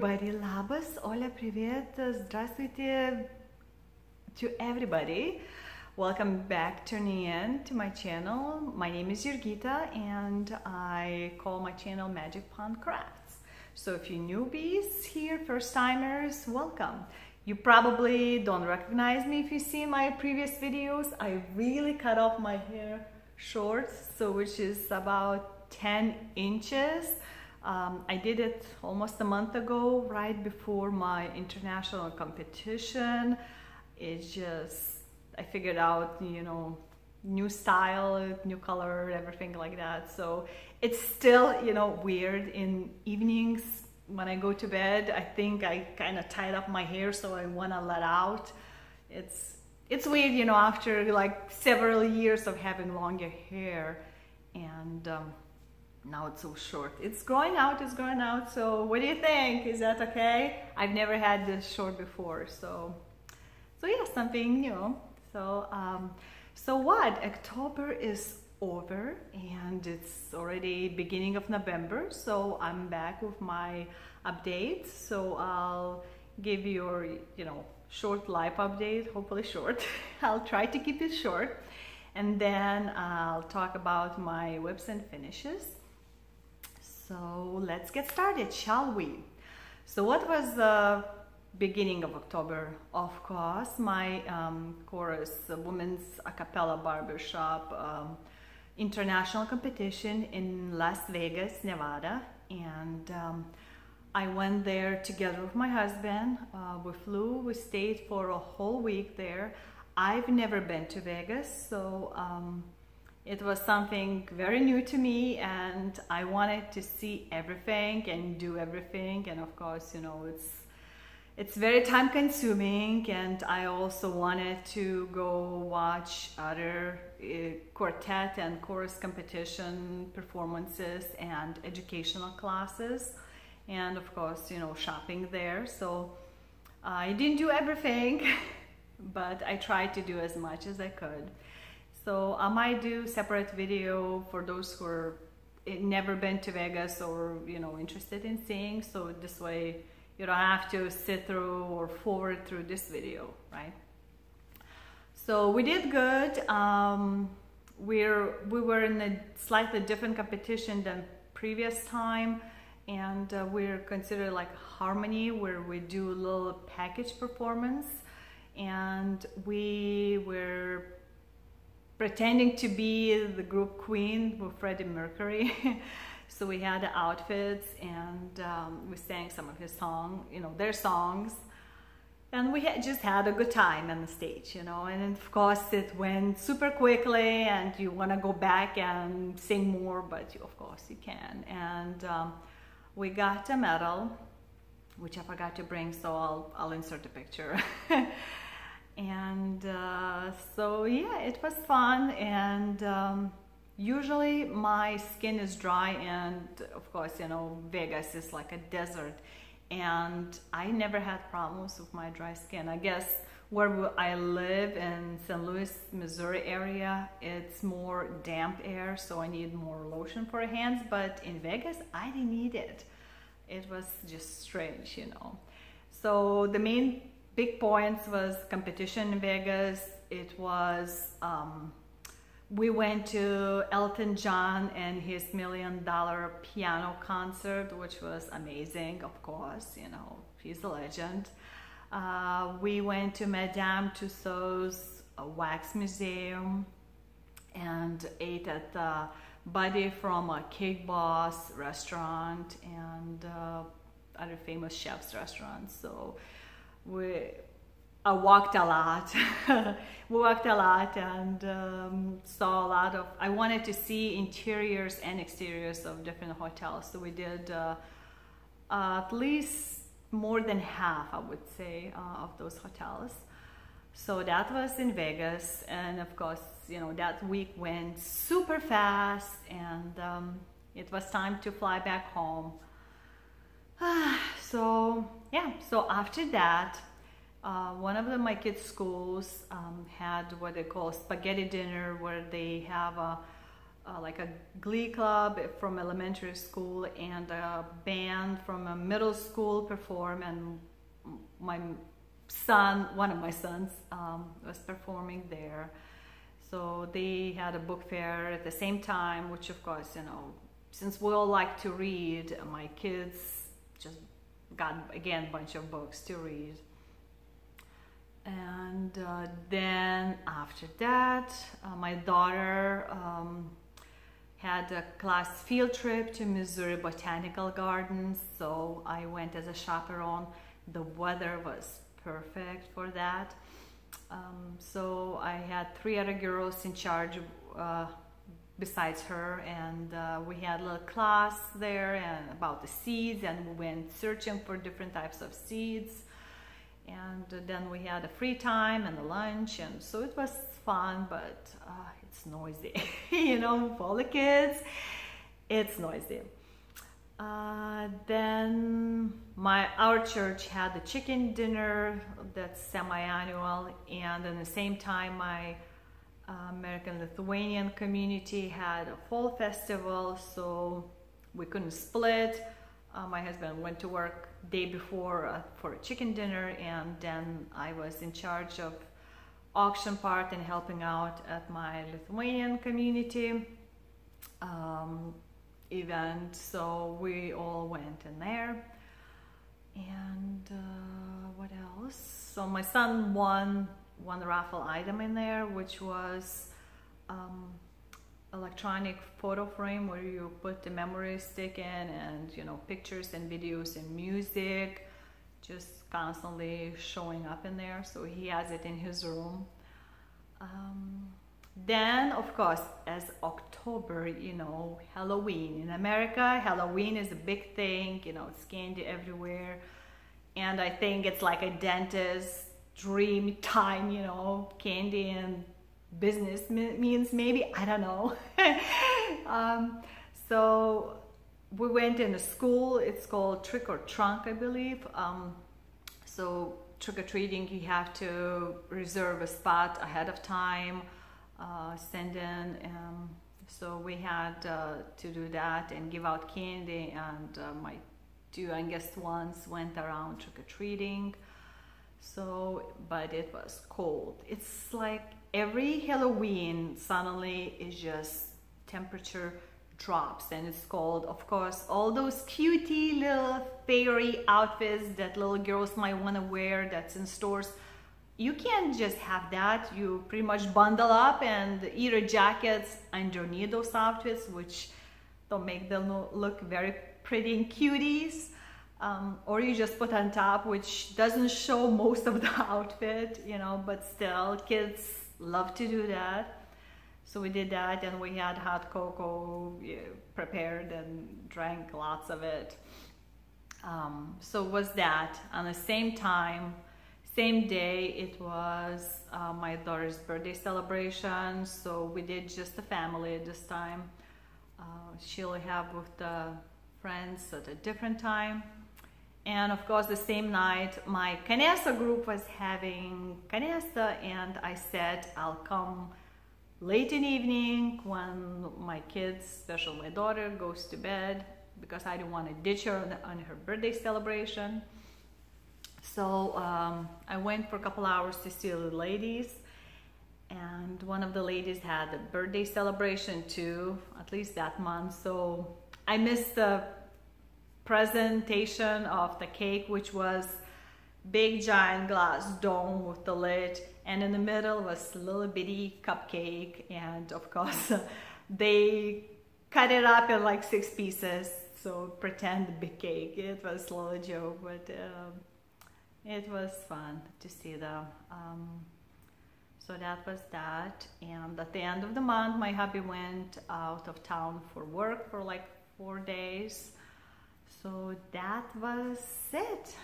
everybody, labas, hola, привет, здравствуйте to everybody. Welcome back, tuning in to my channel. My name is Jurgita and I call my channel Magic Pond Crafts. So if you're newbies here, first timers, welcome. You probably don't recognize me if you see my previous videos. I really cut off my hair short, so which is about 10 inches. I did it almost a month ago, right before my international competition. It's just, I figured out, you know, new style, new color, everything like that. So it's still, you know, weird in evenings when I go to bed. I think I kind of tied up my hair, so I want to let out. It's weird, you know, after like several years of having longer hair, and now it's so short. It's growing out, so what do you think? Is that okay? I've never had this short before, so yeah, something new. So what? October is over and it's already beginning of November, so I'm back with my updates. So I'll give you your, short life update, hopefully short. I'll try to keep it short, and then I'll talk about my whips and finishes. So let's get started, shall we? So what was the beginning of October? Of course, my chorus, women's a cappella barbershop international competition in Las Vegas, Nevada, and I went there together with my husband. We stayed for a whole week there. I've never been to Vegas, so it was something very new to me, and I wanted to see everything and do everything. And of course, you know, it's very time consuming, and I also wanted to go watch other quartet and chorus competition performances and educational classes, and of course, you know, shopping there. So I didn't do everything, but I tried to do as much as I could. So I might do separate video for those who are never been to Vegas or, you know, interested in seeing. So this way you don't have to sit through or forward through this video, right? So we did good. We were in a slightly different competition than previous time, and we're considered like harmony, where we do a little package performance, and we were pretending to be the group Queen with Freddie Mercury. So we had the outfits, and we sang some of his songs, you know, their songs, and we just had a good time on the stage, you know. And of course it went super quickly, and you want to go back and sing more, but of course you can. And we got a medal, which I forgot to bring, so I'll insert a picture. And so yeah, it was fun. And usually my skin is dry, and of course, you know, Vegas is like a desert, and I never had problems with my dry skin. I guess where I live in St. Louis, Missouri area, it's more damp air, so I need more lotion for hands. But in Vegas, I didn't need it. It was just strange, you know. So the main big points was competition in Vegas. It was we went to Elton John and his $1 Million piano concert, which was amazing. Of course, you know, he's a legend. We went to Madame Tussauds wax museum and ate at the Buddy from a Cake Boss restaurant and other famous chefs' restaurants. So I walked a lot. We walked a lot and saw a lot of, I wanted to see interiors and exteriors of different hotels. So we did at least more than half, I would say, of those hotels. So that was in Vegas. And of course, you know, that week went super fast, and it was time to fly back home. So yeah, so after that, one of my kids' schools had what they call spaghetti dinner, where they have like a glee club from elementary school and a band from a middle school perform, and my son, one of my sons, was performing there. So they had a book fair at the same time, which of course, you know, since we all like to read, my kids just got again a bunch of books to read. And then after that, my daughter had a class field trip to Missouri Botanical Gardens, so I went as a chaperone. The weather was perfect for that. So I had 3 other girls in charge besides her, and we had a little class there and about the seeds, and we went searching for different types of seeds. And then we had a free time and a lunch, and so it was fun, but it's noisy. You know, for all the kids, it's noisy. Then our church had a chicken dinner that's semi-annual, and at the same time my American Lithuanian community had a fall festival, so we couldn't split. My husband went to work day before for a chicken dinner, and then I was in charge of auction part and helping out at my Lithuanian community event. So we all went in there. And what else? So my son won one raffle item in there, which was electronic photo frame where you put the memory stick in, and you know, pictures and videos and music just constantly showing up in there. So he has it in his room. Then of course, as October, you know, Halloween in America, Halloween is a big thing, you know, it's candy everywhere, and I think it's like a dentist's dream time, you know, candy and business means maybe, I don't know. So we went in a school, it's called Trick or Trunk, I believe. So trick-or-treating, you have to reserve a spot ahead of time, send in, so we had to do that and give out candy, and my 2 youngest ones went around trick-or-treating. So, but it was cold. It's like every Halloween suddenly is just temperature drops, and it's cold. Of course, all those cutie little fairy outfits that little girls might want to wear that's in stores, you can't just have that. You pretty much bundle up and either jackets underneath those outfits, which don't make them look very pretty and cuties, or you just put on top, which doesn't show most of the outfit, you know, but still kids love to do that. So we did that, and we had hot cocoa prepared and drank lots of it. So it was that. On the same time, same day, it was my daughter's birthday celebration. So we did just the family this time. She'll have with the friends at a different time. And of course, the same night, my Canasta group was having Canasta, and I said I'll come late in the evening when my kids, especially my daughter, goes to bed, because I didn't want to ditch her on her birthday celebration. So I went for a couple hours to see the ladies, and one of the ladies had a birthday celebration too, at least that month. So I missed the presentation of the cake, which was big giant glass dome with the lid, and in the middle was a little bitty cupcake, and of course they cut it up in like 6 pieces, so pretend the big cake. It was a little joke, but it was fun to see them. So that was that. And at the end of the month, my hubby went out of town for work for like 4 days. So that was it.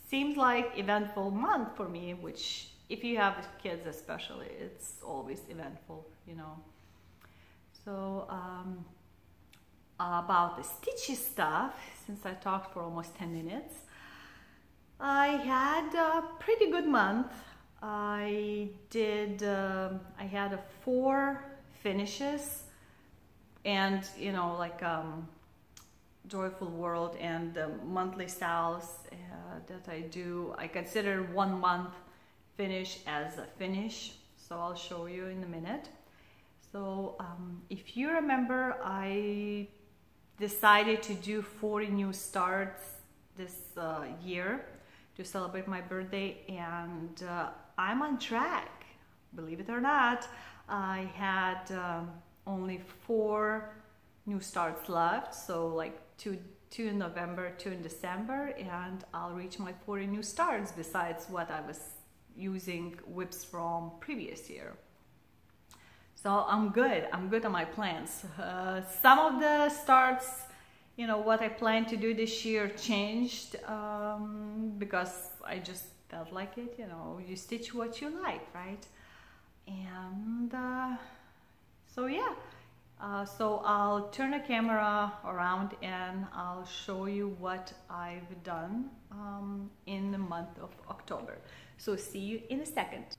Seems like eventful month for me, which if you have kids especially, it's always eventful, you know. So about the stitchy stuff, since I talked for almost 10 minutes, I had a pretty good month. I had 4 finishes and you know, like Joyful World and the monthly styles that I do, I consider 1 month finish as a finish, so I'll show you in a minute. So if you remember, I decided to do 40 new starts this year to celebrate my birthday, and I'm on track, believe it or not. I had only 4 new starts left, so like two in November, 2 in December, and I'll reach my 40 new starts besides what I was using whips from previous year. So I'm good on my plans. Some of the starts, you know, what I planned to do this year changed because I just felt like it, you know, you stitch what you like, right? And so yeah, so I'll turn the camera around and I'll show you what I've done in the month of October. So see you in a second.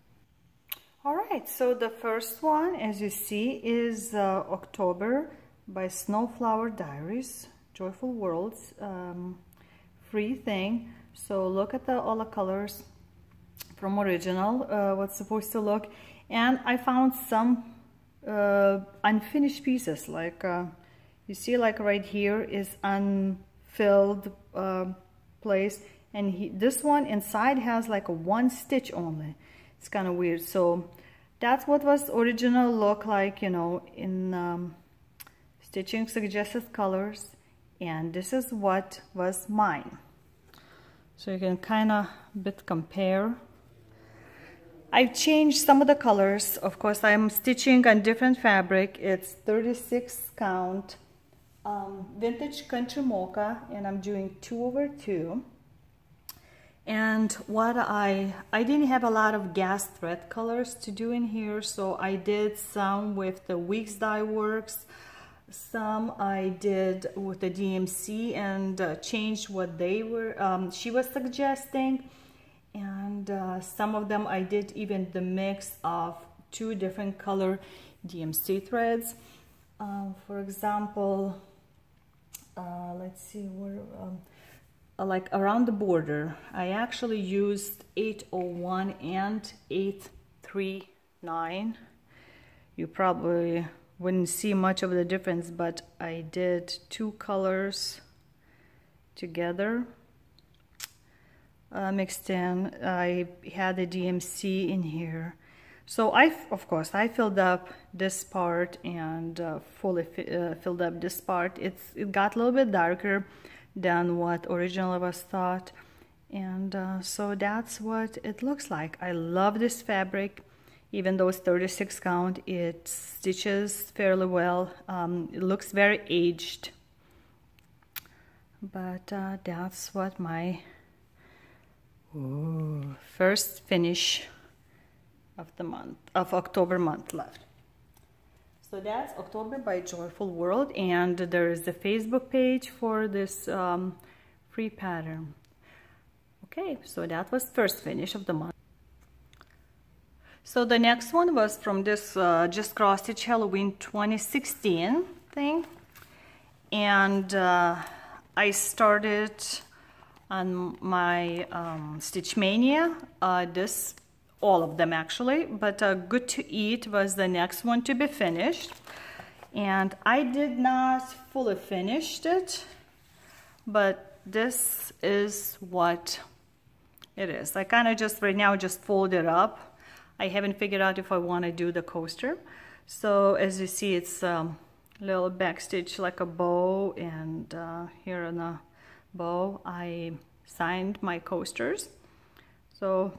All right, so the first one, as you see, is October by Snowflower Diaries, Joyful Worlds, free thing. So look at all the colors from original, what's supposed to look. And I found some unfinished pieces, like you see, like right here is unfilled place, and this one inside has like a 1 stitch only. It's kind of weird. So that's what was original look like, you know, in stitching suggested colors, and this is what was mine. So you can kind of bit compare. I've changed some of the colors. Of course, I'm stitching on different fabric. It's 36 count vintage country mocha, and I'm doing 2/2. And what I didn't have a lot of gas thread colors to do in here, so I did some with the Weeks Dye Works, some I did with the DMC, and changed what they were she was suggesting, and some of them I did even the mix of 2 different color DMC threads. For example, let's see where like around the border, I actually used 801 and 839. You probably wouldn't see much of the difference, but I did 2 colors together mixed in. I had the DMC in here. So of course, I filled up this part and fully filled up this part. It got a little bit darker than what originally was thought, and so that's what it looks like. I love this fabric. Even though it's 36 count, it stitches fairly well. It looks very aged, but that's what my first finish of the month of October month left. So that's October by Joyful World, and there is the Facebook page for this free pattern. Okay, so that was first finish of the month. So the next one was from this Just Cross Stitch Halloween 2016 thing, and I started on my Stitch Mania, all of them actually, but Good to Eat was the next one to be finished, and I did not fully finish it, but this is what it is. I kind of just right now just fold it up. I haven't figured out if I want to do the coaster. So as you see, it's a little back stitch like a bow, and here on the bow I signed my coasters. So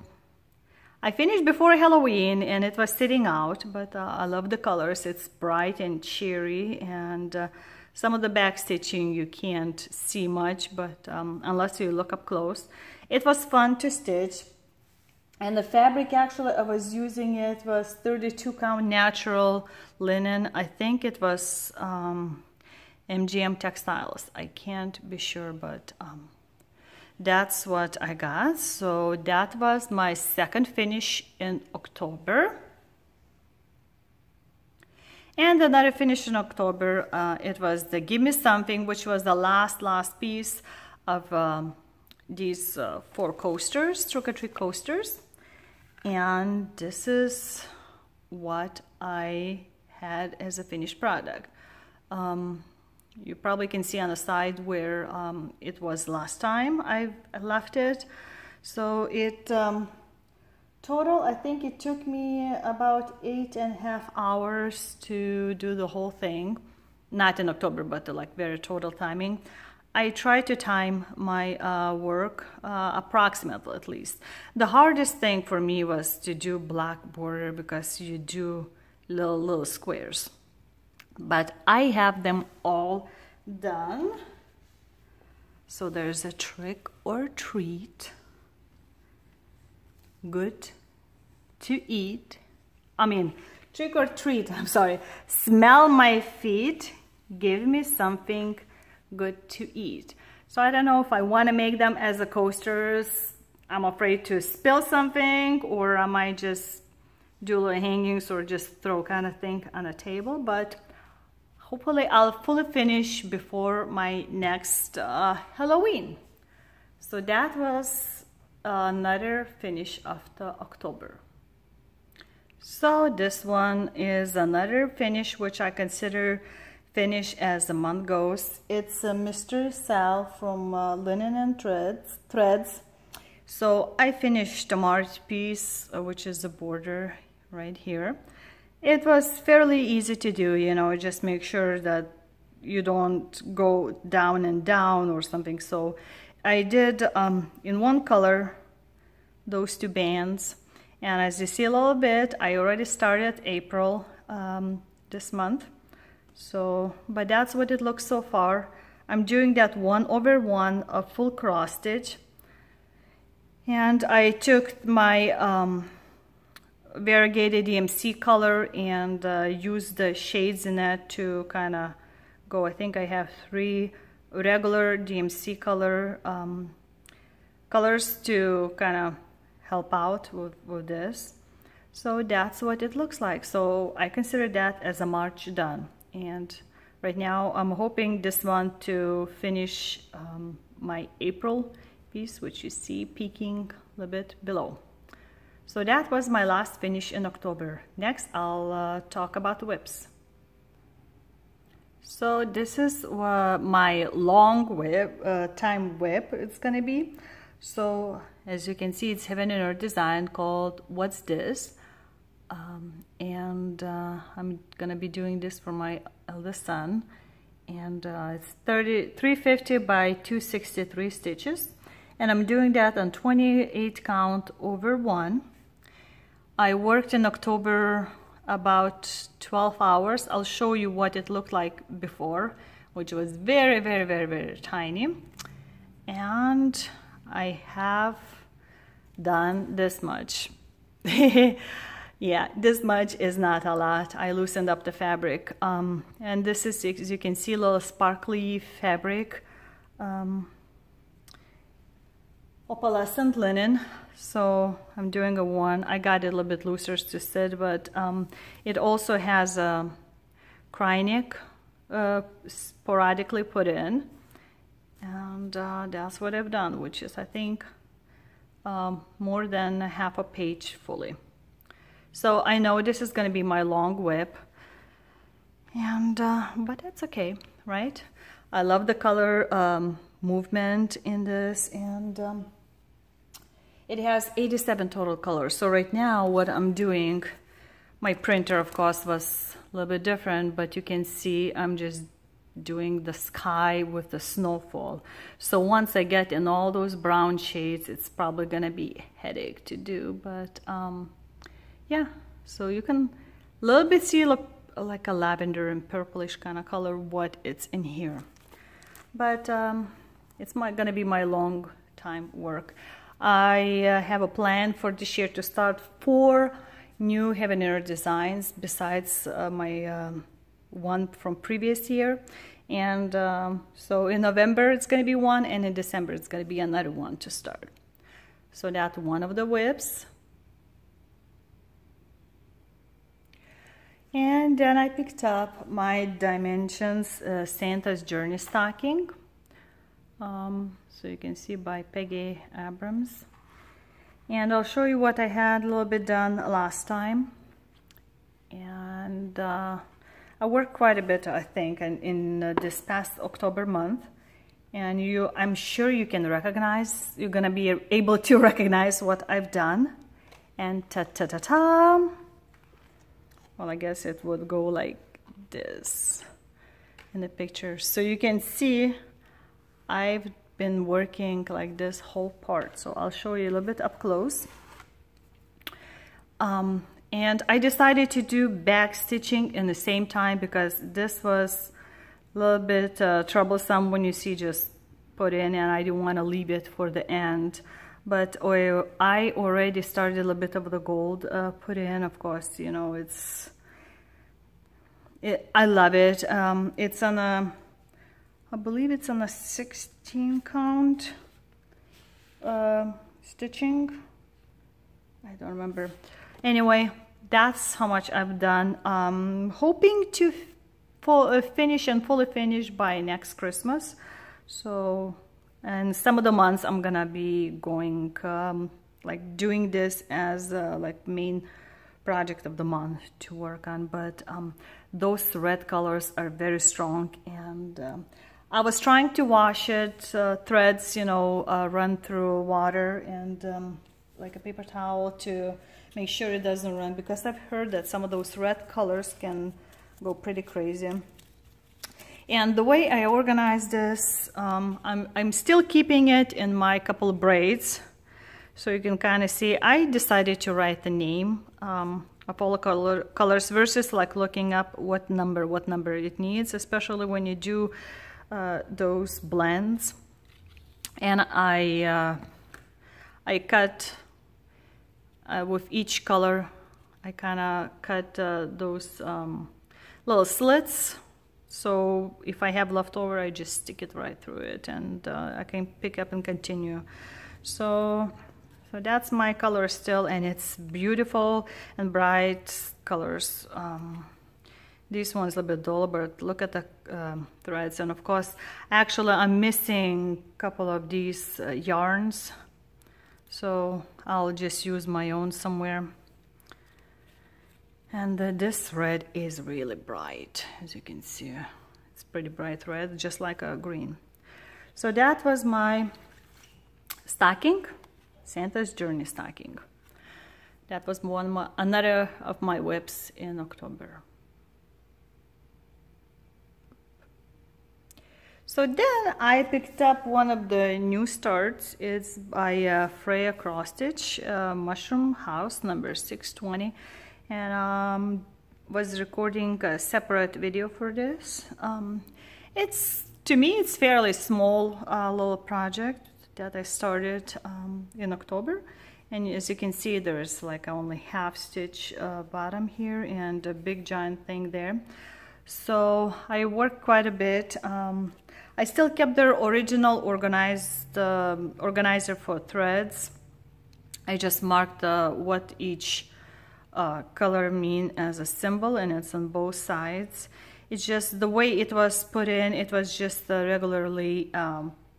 I finished before Halloween and it was sitting out, but I love the colors. It's bright and cheery, and some of the back stitching you can't see much, but unless you look up close. It was fun to stitch, and the fabric actually I was using, it was 32 count natural linen. I think it was MGM Textiles. I can't be sure, but that's what I got. So that was my second finish in October. And another finish in October, it was the Give Me Something, which was the last piece of these 4 coasters, trick-or-treat coasters. And this is what I had as a finished product. You probably can see on the side where it was last time I left it. So it total, I think it took me about 8.5 hours to do the whole thing. Not in October, but like very total timing. I try to time my work approximately, at least. The hardest thing for me was to do black border because you do little squares. But I have them all done. So there's a trick or treat. Good to eat. I mean, trick or treat, I'm sorry. Smell my feet. Give me something good to eat. So I don't know if I want to make them as the coasters. I'm afraid to spill something, or I might just do little hangings or just throw kind of thing on a table. But hopefully I'll fully finish before my next Halloween. So that was another finish after October. So this one is another finish which I consider finish as the month goes. It's a Mystery Sal from Linen and Threads. So I finished the March piece, which is the border right here. It was fairly easy to do, you know, just make sure that you don't go down and down or something. So I did in one color those 2 bands, and as you see a little bit, I already started April this month. So, but that's what it looks so far. I'm doing that 1/1 of full cross stitch, and I took my variegated DMC color and used the shades in it to kind of go. I think I have 3 regular DMC color colors to kind of help out with this. So that's what it looks like. So I consider that as a March done. And right now I'm hoping this month to finish my April piece, which you see peeking a little bit below. So that was my last finish in October. Next I'll talk about the whips. So this is my long whip, time whip it's gonna be. So as you can see, it's Heaven and Earth design called What's This? I'm gonna be doing this for my eldest son, and it's 350 by 263 stitches, and I'm doing that on 28 count over 1. I worked in October about 12 hours. I'll show you what it looked like before, which was very tiny, and I have done this much. Yeah, this much is not a lot. I loosened up the fabric, and this is, as you can see, a little sparkly fabric, opalescent linen. So I'm doing a 1. I got it a little bit looser to sit, but it also has a Krynic sporadically put in, and that's what I've done, which is, I think, more than half a page fully. So I know this is going to be my long whip, and but that's okay, right? I love the color movement in this, and it has 87 total colors. So right now what I'm doing, my printer of course was a little bit different, but you can see I'm just doing the sky with the snowfall. So once I get in all those brown shades, it's probably gonna be a headache to do, but yeah, so you can a little bit see like a lavender and purplish kind of color what it's in here. But it's gonna be my long time work. I have a plan for this year to start 4 new Heaven and Earth designs besides my one from previous year. And so in November it's gonna be 1, and in December it's gonna be another 1 to start. So that's one of the whips. And then I picked up my Dimensions Santa's Journey stocking. So you can see by Peggy Abrams. And I'll show you what I had a little bit done last time. And I worked quite a bit, I think, in this past October month. And I'm sure you can recognize, you're gonna be able to recognize what I've done. And ta-ta-ta-ta. Well, I guess it would go like this in the picture. So you can see I've been working like this whole part. So I'll show you a little bit up close. And I decided to do back stitching in the same time because this was a little bit troublesome when you see just put in, and I didn't want to leave it for the end. But I already started a little bit of the gold put in. Of course, you know, I love it. It's on a, I believe it's on a 16 count stitching. I don't remember. Anyway, that's how much I've done. Hoping to finish and fully finish by next Christmas. So, and some of the months I'm gonna be going like doing this as like main project of the month to work on. But those red colors are very strong, and I was trying to wash it, threads, you know, run through water and like a paper towel to make sure it doesn't run, because I've heard that some of those red colors can go pretty crazy. And the way I organize this, I'm still keeping it in my couple of braids, so you can kind of see I decided to write the name of all the colors versus like looking up what number it needs, especially when you do those blends. And I cut with each color, I kind of cut those little slits, so if I have leftover, I just stick it right through it, and I can pick up and continue. So that's my color still, and it's beautiful and bright colors. This one's a little bit dull, but look at the threads. And of course, actually I'm missing a couple of these yarns, so I'll just use my own somewhere. And this red is really bright, as you can see. It's pretty bright red, just like a green. So that was my stocking, Santa's Journey stocking. That was another of my whips in October. So then I picked up one of the new starts. It's by Freya Cross Stitch, Mushroom House number 620. And was recording a separate video for this. To me it's fairly small little project that I started in October, and as you can see there's like only half stitch bottom here and a big giant thing there. So I worked quite a bit. I still kept the original organizer for threads. I just marked what each color mean as a symbol, and it's on both sides. It's just the way it was put in, it was just regularly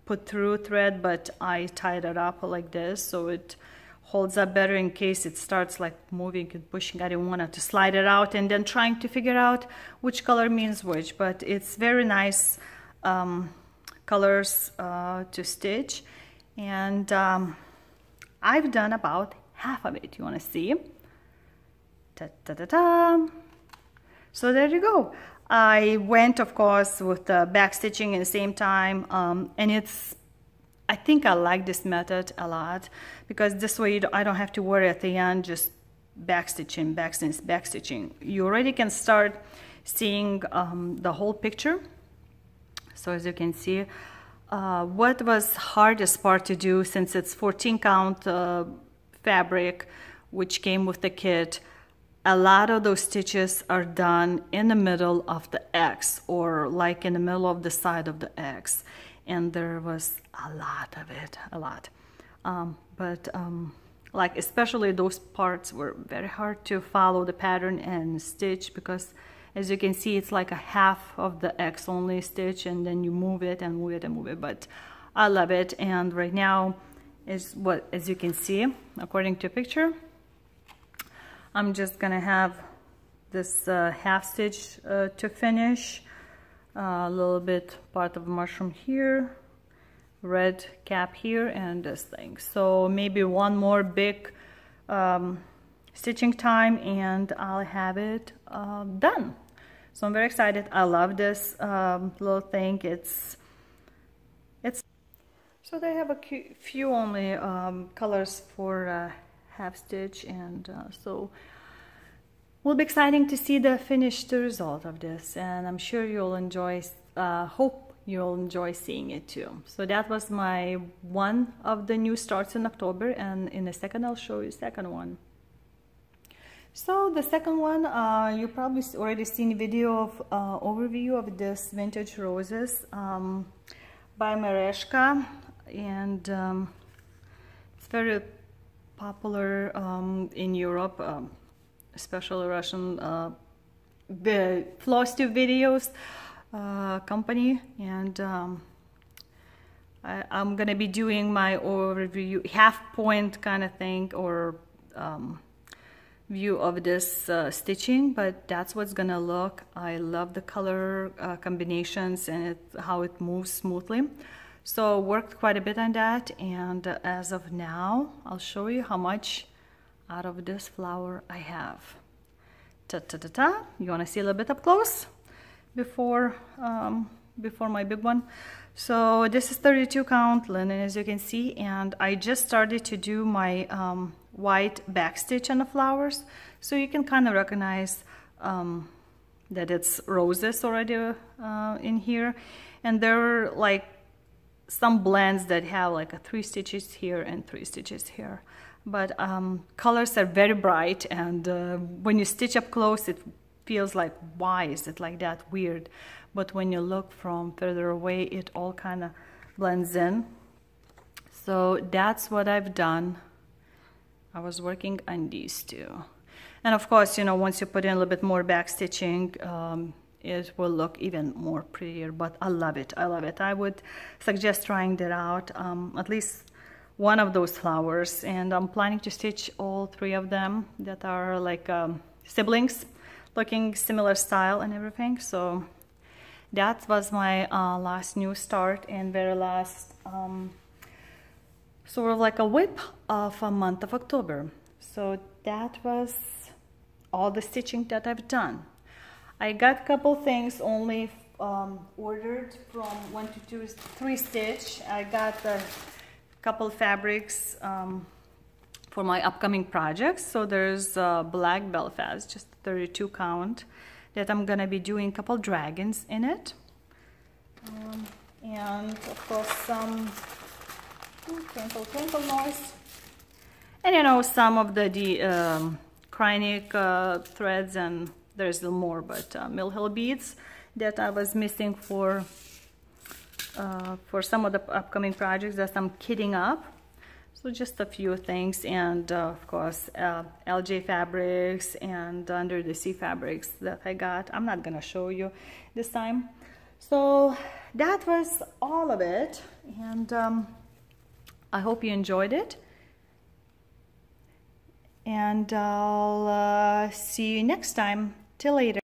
put through thread, but I tied it up like this so it holds up better in case it starts like moving and pushing. I didn't want it to slide it out and then trying to figure out which color means which, but it's very nice colors to stitch. And I've done about half of it. You want to see? Ta-ta-ta-ta. So there you go. I went, of course, with the back stitching at the same time, and I think I like this method a lot, because this way I don't have to worry at the end just back stitching, back stitching. You already can start seeing the whole picture. So as you can see, what was hardest part to do, since it's 14 count fabric which came with the kit, a lot of those stitches are done in the middle of the X, or like in the middle of the side of the X, and there was a lot of it, a lot. But like especially those parts were very hard to follow the pattern and stitch, because as you can see it's like a half of the X only stitch, and then you move it and move it and move it. But I love it, and right now is what, as you can see according to picture, I'm just gonna have this half stitch to finish, a little bit part of mushroom here, red cap here, and this thing. So maybe one more big stitching time and I'll have it done. So I'm very excited. I love this little thing. It's so they have a few only colors for half stitch, and so will be exciting to see the finished result of this, and I'm sure you'll enjoy, hope you'll enjoy seeing it too. So that was my one of the new starts in October, and in a second I'll show you the second one. So the second one, you probably already seen a video of overview of this vintage roses by Mereshka, and it's very popular in Europe, especially Russian the Flosstube videos company, and I'm gonna be doing my overview, half point kind of thing, or view of this stitching, but that's what's gonna look. I love the color combinations and how it moves smoothly. So worked quite a bit on that, and as of now I'll show you how much out of this flower I have. Ta-ta-ta-ta. You want to see a little bit up close before my big one? So this is 32 count linen, as you can see, and I just started to do my white back stitch on the flowers, so you can kind of recognize that it's roses already in here. And there are like some blends that have like a 3 stitches here and 3 stitches here, but colors are very bright, and when you stitch up close it feels like, why is it like that, weird, but when you look from further away it all kind of blends in. So that's what I've done. I was working on these two, and of course, you know, once you put in a little bit more back stitching, it will look even more prettier. But I love it. I love it. I would suggest trying that out, at least one of those flowers, and I'm planning to stitch all 3 of them that are like siblings, looking similar style and everything. So that was my last new start and very last sort of like a whip of a month of October. So that was all the stitching that I've done. I got a couple things only ordered from 1 to 2, 3 stitch. I got a couple fabrics for my upcoming projects. So there's black Belfast, just 32 count, that I'm gonna be doing a couple dragons in it, and of course some twinkle twinkle noise, and you know, some of the Krynic threads, and there's a little more, but Mill Hill beads that I was missing for some of the upcoming projects that I'm kitting up. So just a few things, and of course LJ fabrics and Under the Sea fabrics that I got. I'm not gonna show you this time. So that was all of it, and I hope you enjoyed it, and I'll see you next time. Till later.